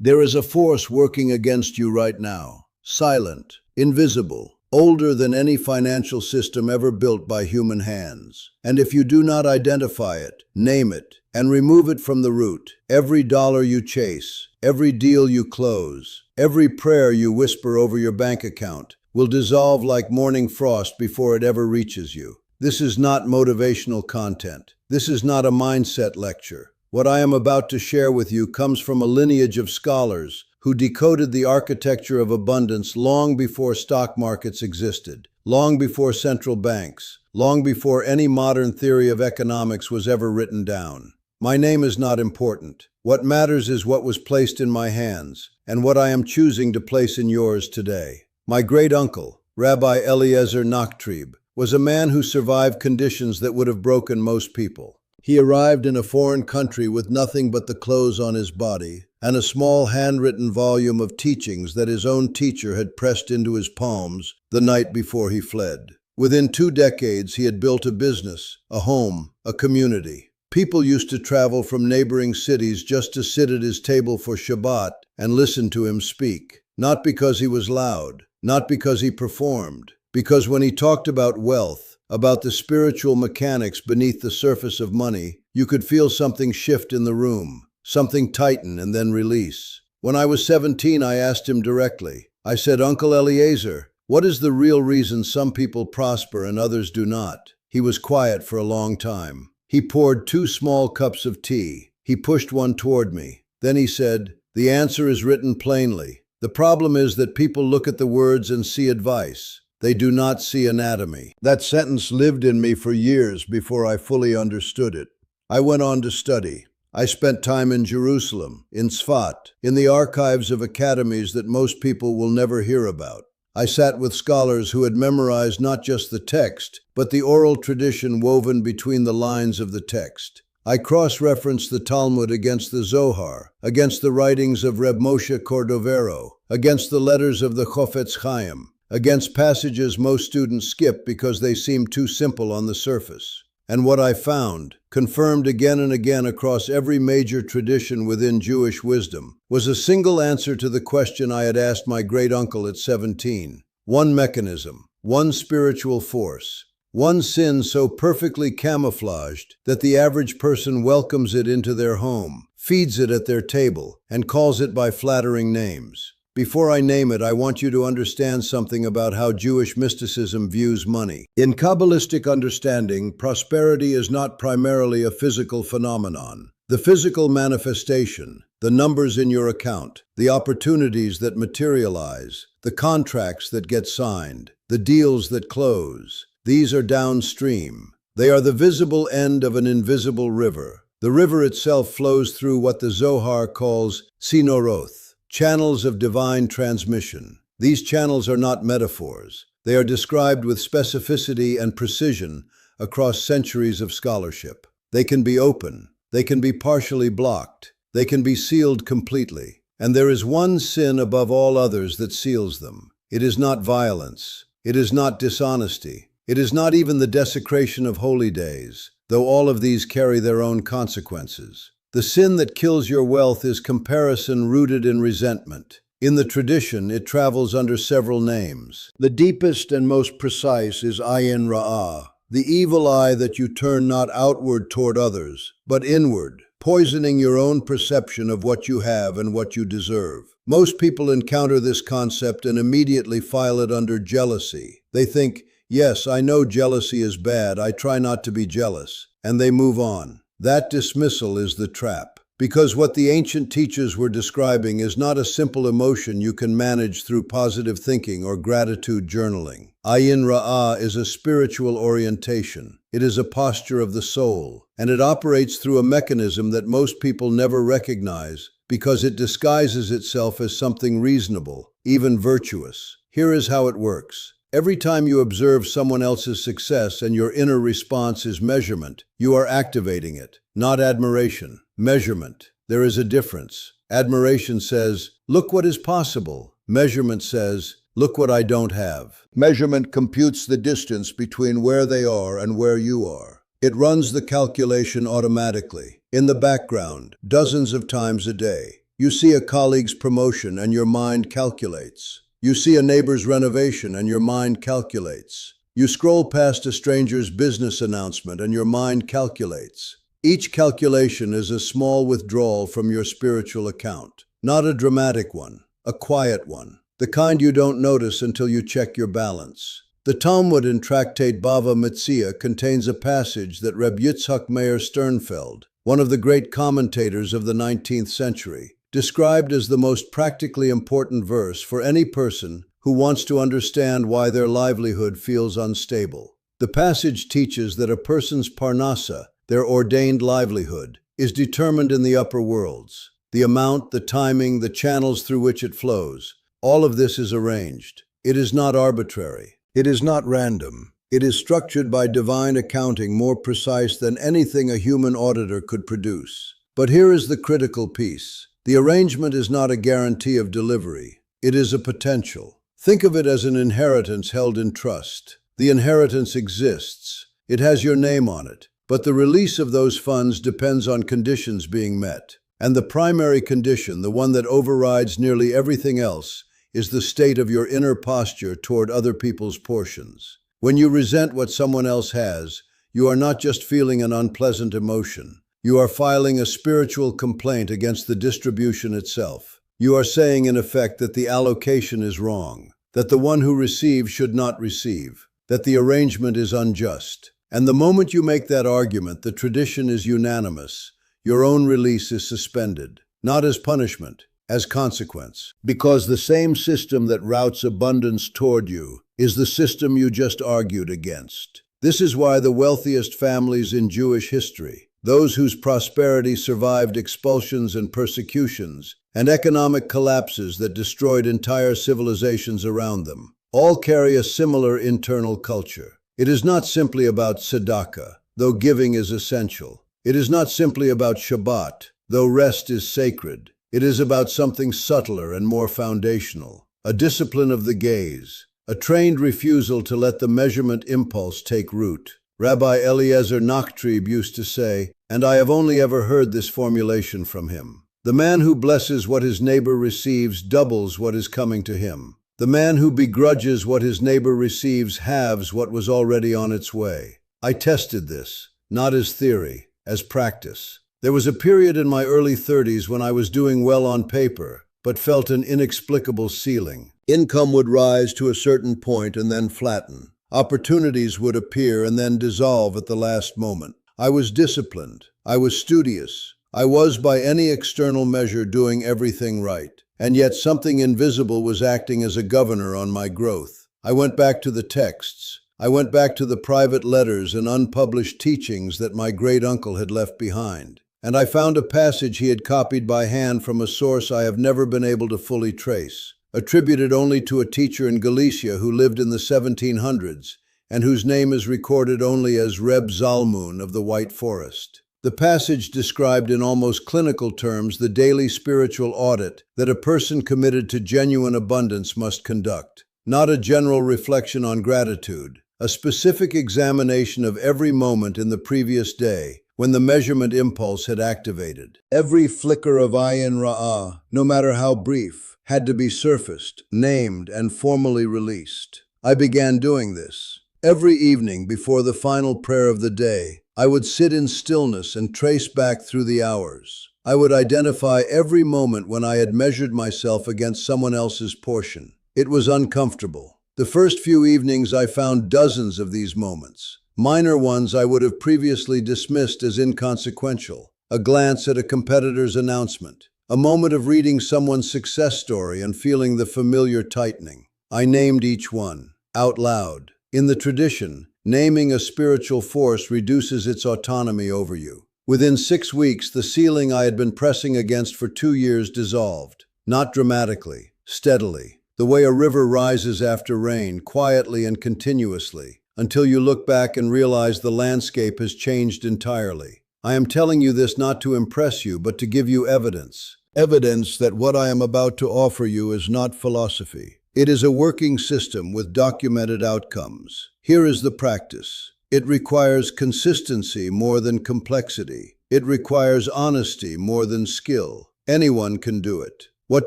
There is a force working against you right now, silent, invisible, older than any financial system ever built by human hands. And if you do not identify it, name it, and remove it from the root, every dollar you chase, every deal you close, every prayer you whisper over your bank account will dissolve like morning frost before it ever reaches you. This is not motivational content. This is not a mindset lecture. What I am about to share with you comes from a lineage of scholars who decoded the architecture of abundance long before stock markets existed, long before central banks, long before any modern theory of economics was ever written down. My name is not important. What matters is what was placed in my hands, and what I am choosing to place in yours today. My great-uncle, Rabbi Eliezer Nachtrieb, was a man who survived conditions that would have broken most people. He arrived in a foreign country with nothing but the clothes on his body and a small handwritten volume of teachings that his own teacher had pressed into his palms the night before he fled. Within 2 decades, he had built a business, a home, a community. People used to travel from neighboring cities just to sit at his table for Shabbat and listen to him speak. Not because he was loud, not because he performed, because when he talked about wealth, about the spiritual mechanics beneath the surface of money, you could feel something shift in the room, something tighten and then release. When I was 17, I asked him directly. I said, "Uncle Eliezer, what is the real reason some people prosper and others do not?" He was quiet for a long time. He poured 2 small cups of tea. He pushed one toward me. Then he said, "The answer is written plainly. The problem is that people look at the words and see advice. They do not see anatomy." That sentence lived in me for years before I fully understood it. I went on to study. I spent time in Jerusalem, in Tzfat, in the archives of academies that most people will never hear about. I sat with scholars who had memorized not just the text, but the oral tradition woven between the lines of the text. I cross-referenced the Talmud against the Zohar, against the writings of Reb Moshe Cordovero, against the letters of the Chofetz Chaim, against passages most students skip because they seem too simple on the surface. And what I found, confirmed again and again across every major tradition within Jewish wisdom, was a single answer to the question I had asked my great-uncle at 17. One mechanism, one spiritual force, one sin so perfectly camouflaged that the average person welcomes it into their home, feeds it at their table, and calls it by flattering names. Before I name it, I want you to understand something about how Jewish mysticism views money. In Kabbalistic understanding, prosperity is not primarily a physical phenomenon. The physical manifestation, the numbers in your account, the opportunities that materialize, the contracts that get signed, the deals that close, these are downstream. They are the visible end of an invisible river. The river itself flows through what the Zohar calls tzinoroth, channels of divine transmission. These channels are not metaphors. They are described with specificity and precision across centuries of scholarship. They can be open. They can be partially blocked. They can be sealed completely. And there is one sin above all others that seals them. It is not violence. It is not dishonesty. It is not even the desecration of holy days, though all of these carry their own consequences. The sin that kills your wealth is comparison rooted in resentment. In the tradition, it travels under several names. The deepest and most precise is ayin ra'ah, the evil eye that you turn not outward toward others, but inward, poisoning your own perception of what you have and what you deserve. Most people encounter this concept and immediately file it under jealousy. They think, "Yes, I know jealousy is bad, I try not to be jealous," and they move on. That dismissal is the trap, because what the ancient teachers were describing is not a simple emotion you can manage through positive thinking or gratitude journaling. Ayin Ra'ah is a spiritual orientation. It is a posture of the soul, and it operates through a mechanism that most people never recognize because it disguises itself as something reasonable, even virtuous. Here is how it works. Every time you observe someone else's success and your inner response is measurement, you are activating it, not admiration. Measurement. There is a difference. Admiration says, "Look what is possible." Measurement says, "Look what I don't have." Measurement computes the distance between where they are and where you are. It runs the calculation automatically, in the background, dozens of times a day. You see a colleague's promotion and your mind calculates. You see a neighbor's renovation and your mind calculates. You scroll past a stranger's business announcement and your mind calculates. Each calculation is a small withdrawal from your spiritual account. Not a dramatic one, a quiet one. The kind you don't notice until you check your balance. The Talmud in Tractate Bava Metzia contains a passage that Reb Yitzhak Meir Sternfeld, one of the great commentators of the 19th century, described as the most practically important verse for any person who wants to understand why their livelihood feels unstable. The passage teaches that a person's parnasa, their ordained livelihood, is determined in the upper worlds. The amount, the timing, the channels through which it flows, all of this is arranged. It is not arbitrary. It is not random. It is structured by divine accounting more precise than anything a human auditor could produce. But here is the critical piece. The arrangement is not a guarantee of delivery. It is a potential. Think of it as an inheritance held in trust. The inheritance exists. It has your name on it. But the release of those funds depends on conditions being met. And the primary condition, the one that overrides nearly everything else, is the state of your inner posture toward other people's portions. When you resent what someone else has, you are not just feeling an unpleasant emotion. You are filing a spiritual complaint against the distribution itself. You are saying, in effect, that the allocation is wrong, that the one who receives should not receive, that the arrangement is unjust. And the moment you make that argument, the tradition is unanimous. Your own release is suspended, not as punishment, as consequence. Because the same system that routes abundance toward you is the system you just argued against. This is why the wealthiest families in Jewish history, those whose prosperity survived expulsions and persecutions, and economic collapses that destroyed entire civilizations around them, all carry a similar internal culture. It is not simply about tzedakah, though giving is essential. It is not simply about Shabbat, though rest is sacred. It is about something subtler and more foundational, a discipline of the gaze, a trained refusal to let the measurement impulse take root. Rabbi Eliezer Nachtrieb used to say, and I have only ever heard this formulation from him, the man who blesses what his neighbor receives doubles what is coming to him. The man who begrudges what his neighbor receives halves what was already on its way. I tested this, not as theory, as practice. There was a period in my early 30s when I was doing well on paper, but felt an inexplicable ceiling. Income would rise to a certain point and then flatten. Opportunities would appear and then dissolve at the last moment. I was disciplined. I was studious. I was, by any external measure, doing everything right. And yet something invisible was acting as a governor on my growth. I went back to the texts. I went back to the private letters and unpublished teachings that my great-uncle had left behind. And I found a passage he had copied by hand from a source I have never been able to fully trace, attributed only to a teacher in Galicia who lived in the 1700s, and whose name is recorded only as Reb Zalmun of the White Forest. The passage described in almost clinical terms the daily spiritual audit that a person committed to genuine abundance must conduct. Not a general reflection on gratitude, a specific examination of every moment in the previous day when the measurement impulse had activated. Every flicker of ayin ra'ah, no matter how brief, had to be surfaced, named, and formally released. I began doing this. Every evening before the final prayer of the day, I would sit in stillness and trace back through the hours. I would identify every moment when I had measured myself against someone else's portion. It was uncomfortable. The first few evenings I found dozens of these moments. Minor ones I would have previously dismissed as inconsequential. A glance at a competitor's announcement. A moment of reading someone's success story and feeling the familiar tightening. I named each one, out loud. In the tradition, naming a spiritual force reduces its autonomy over you. Within 6 weeks, the ceiling I had been pressing against for 2 years dissolved. Not dramatically, steadily. The way a river rises after rain, quietly and continuously, until you look back and realize the landscape has changed entirely. I am telling you this not to impress you, but to give you evidence. Evidence that what I am about to offer you is not philosophy. It is a working system with documented outcomes. Here is the practice. It requires consistency more than complexity. It requires honesty more than skill. Anyone can do it. What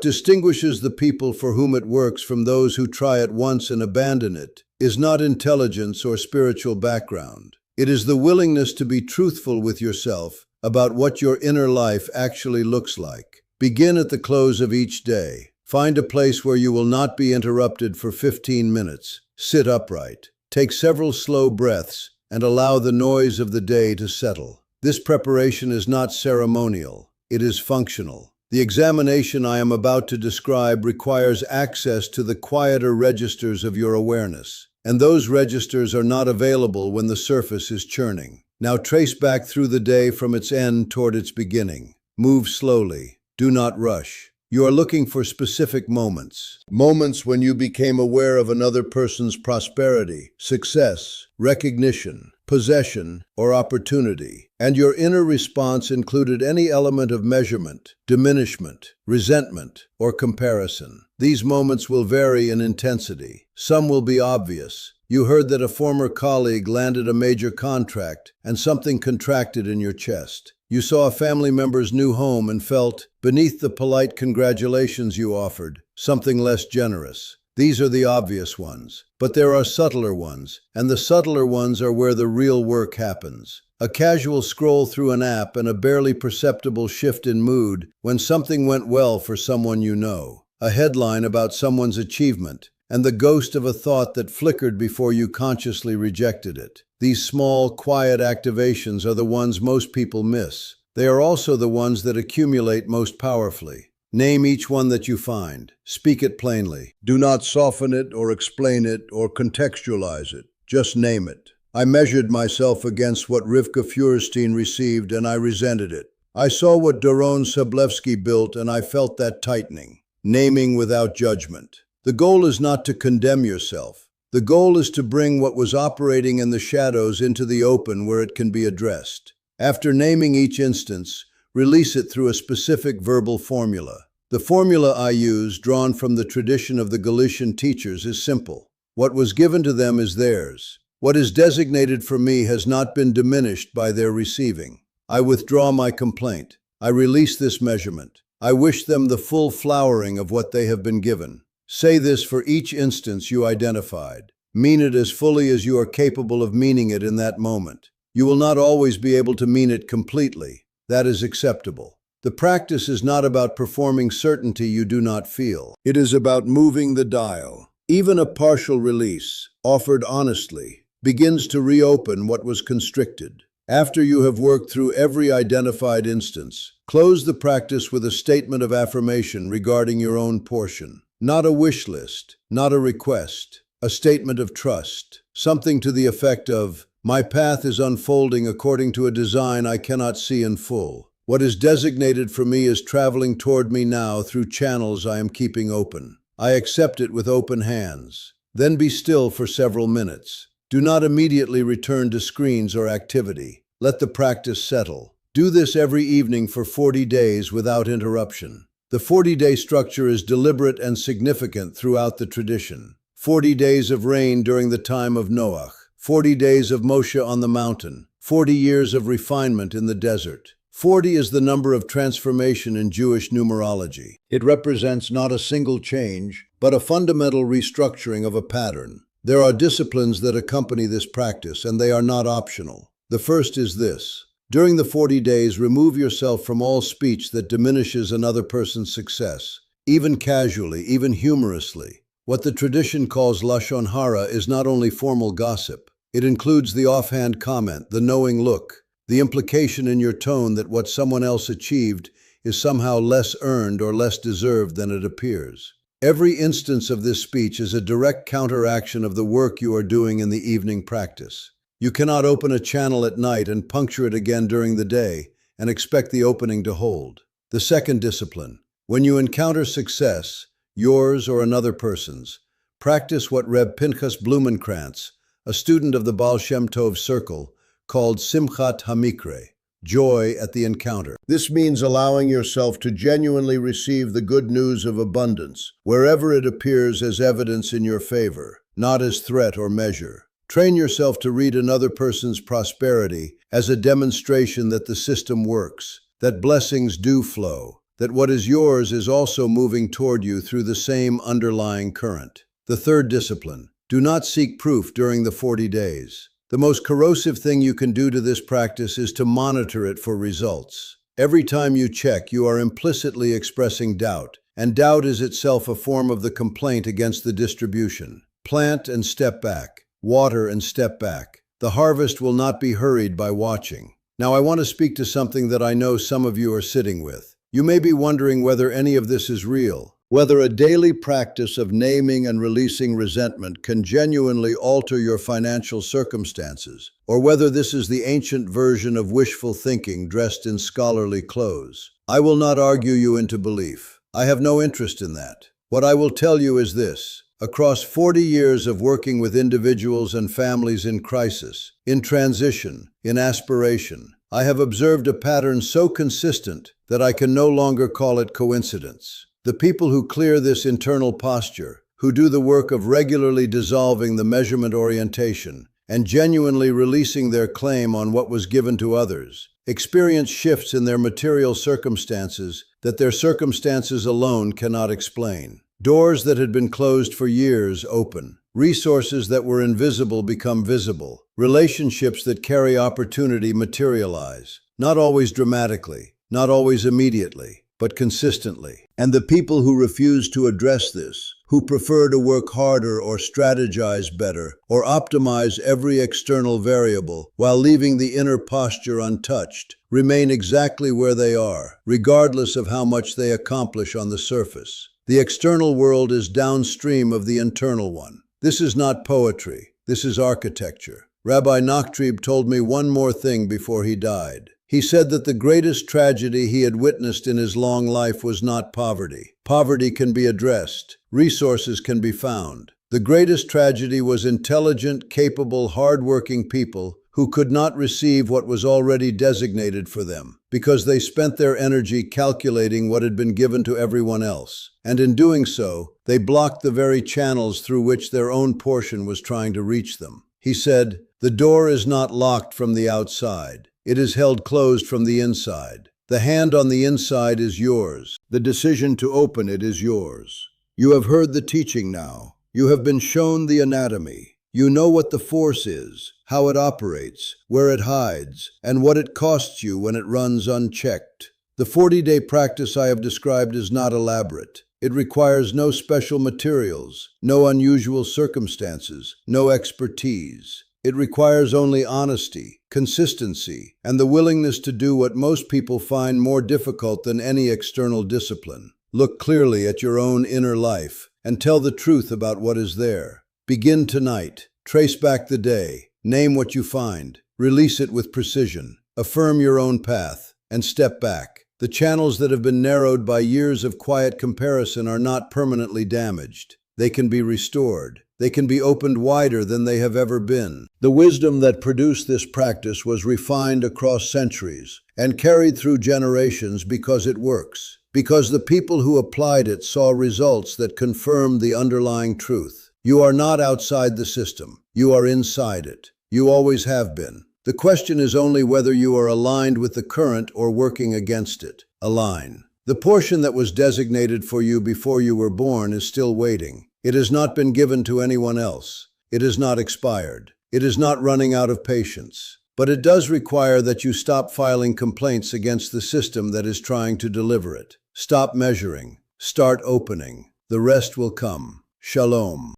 distinguishes the people for whom it works from those who try it once and abandon it is not intelligence or spiritual background. It is the willingness to be truthful with yourself about what your inner life actually looks like. Begin at the close of each day. Find a place where you will not be interrupted for 15 minutes. Sit upright. Take several slow breaths and allow the noise of the day to settle. This preparation is not ceremonial. It is functional. The examination I am about to describe requires access to the quieter registers of your awareness, and those registers are not available when the surface is churning. Now trace back through the day from its end toward its beginning. Move slowly. Do not rush. You are looking for specific moments. Moments when you became aware of another person's prosperity, success, recognition, possession, or opportunity, and your inner response included any element of measurement, diminishment, resentment, or comparison. These moments will vary in intensity. Some will be obvious. You heard that a former colleague landed a major contract, and something contracted in your chest. You saw a family member's new home and felt, beneath the polite congratulations you offered, something less generous. These are the obvious ones, but there are subtler ones, and the subtler ones are where the real work happens. A casual scroll through an app and a barely perceptible shift in mood when something went well for someone you know. A headline about someone's achievement, and the ghost of a thought that flickered before you consciously rejected it. These small, quiet activations are the ones most people miss. They are also the ones that accumulate most powerfully. Name each one that you find. Speak it plainly. Do not soften it or explain it or contextualize it. Just name it. I measured myself against what Rivka Feuerstein received and I resented it. I saw what Doron Sablevsky built and I felt that tightening. Naming without judgment. The goal is not to condemn yourself. The goal is to bring what was operating in the shadows into the open where it can be addressed. After naming each instance, release it through a specific verbal formula. The formula I use, drawn from the tradition of the Galician teachers, is simple. What was given to them is theirs. What is designated for me has not been diminished by their receiving. I withdraw my complaint. I release this measurement. I wish them the full flowering of what they have been given. Say this for each instance you identified. Mean it as fully as you are capable of meaning it in that moment. You will not always be able to mean it completely. That is acceptable. The practice is not about performing certainty you do not feel. It is about moving the dial. Even a partial release, offered honestly, begins to reopen what was constricted. After you have worked through every identified instance, close the practice with a statement of affirmation regarding your own portion. Not a wish list, not a request, a statement of trust. Something to the effect of, my path is unfolding according to a design I cannot see in full. What is designated for me is traveling toward me now through channels I am keeping open. I accept it with open hands. Then be still for several minutes. Do not immediately return to screens or activity. Let the practice settle. Do this every evening for 40 days without interruption. The 40-day structure is deliberate and significant throughout the tradition. 40 days of rain during the time of Noach. 40 days of Moshe on the mountain. 40 years of refinement in the desert. 40 is the number of transformation in Jewish numerology. It represents not a single change, but a fundamental restructuring of a pattern. There are disciplines that accompany this practice, and they are not optional. The first is this. During the 40 days, remove yourself from all speech that diminishes another person's success, even casually, even humorously. What the tradition calls lashon hara is not only formal gossip. It includes the offhand comment, the knowing look, the implication in your tone that what someone else achieved is somehow less earned or less deserved than it appears. Every instance of this speech is a direct counteraction of the work you are doing in the evening practice. You cannot open a channel at night and puncture it again during the day and expect the opening to hold. The second discipline. When you encounter success, yours or another person's, practice what Reb Pinchas Blumenkrantz, a student of the Baal Shem Tov circle, called Simchat HaMikre, joy at the encounter. This means allowing yourself to genuinely receive the good news of abundance, wherever it appears as evidence in your favor, not as threat or measure. Train yourself to read another person's prosperity as a demonstration that the system works, that blessings do flow, that what is yours is also moving toward you through the same underlying current. The third discipline: do not seek proof during the 40 days. The most corrosive thing you can do to this practice is to monitor it for results. Every time you check, you are implicitly expressing doubt, and doubt is itself a form of the complaint against the distribution. Plant and step back. Water and step back. The harvest will not be hurried by watching. Now I want to speak to something that I know some of you are sitting with. You may be wondering whether any of this is real, whether a daily practice of naming and releasing resentment can genuinely alter your financial circumstances, or whether this is the ancient version of wishful thinking dressed in scholarly clothes. I will not argue you into belief. I have no interest in that. What I will tell you is this. Across 40 years of working with individuals and families in crisis, in transition, in aspiration, I have observed a pattern so consistent that I can no longer call it coincidence. The people who clear this internal posture, who do the work of regularly dissolving the measurement orientation and genuinely releasing their claim on what was given to others, experience shifts in their material circumstances that their circumstances alone cannot explain. Doors that had been closed for years open. Resources that were invisible become visible. Relationships that carry opportunity materialize. Not always dramatically, not always immediately, but consistently. And the people who refuse to address this, who prefer to work harder or strategize better, or optimize every external variable while leaving the inner posture untouched, remain exactly where they are, regardless of how much they accomplish on the surface. The external world is downstream of the internal one. This is not poetry. This is architecture. Rabbi Nachtrieb told me one more thing before he died. He said that the greatest tragedy he had witnessed in his long life was not poverty. Poverty can be addressed. Resources can be found. The greatest tragedy was intelligent, capable, hard-working people who could not receive what was already designated for them, because they spent their energy calculating what had been given to everyone else. And in doing so, they blocked the very channels through which their own portion was trying to reach them. He said, "The door is not locked from the outside. It is held closed from the inside. The hand on the inside is yours. The decision to open it is yours." You have heard the teaching now. You have been shown the anatomy. You know what the force is, how it operates, where it hides, and what it costs you when it runs unchecked. The 40-day practice I have described is not elaborate. It requires no special materials, no unusual circumstances, no expertise. It requires only honesty, consistency, and the willingness to do what most people find more difficult than any external discipline. Look clearly at your own inner life and tell the truth about what is there. Begin tonight. Trace back the day. Name what you find. Release it with precision. Affirm your own path and step back. The channels that have been narrowed by years of quiet comparison are not permanently damaged. They can be restored. They can be opened wider than they have ever been. The wisdom that produced this practice was refined across centuries and carried through generations because it works. Because the people who applied it saw results that confirmed the underlying truth. You are not outside the system. You are inside it. You always have been. The question is only whether you are aligned with the current or working against it. Align. The portion that was designated for you before you were born is still waiting. It has not been given to anyone else. It is not expired. It is not running out of patience. But it does require that you stop filing complaints against the system that is trying to deliver it. Stop measuring. Start opening. The rest will come. Shalom.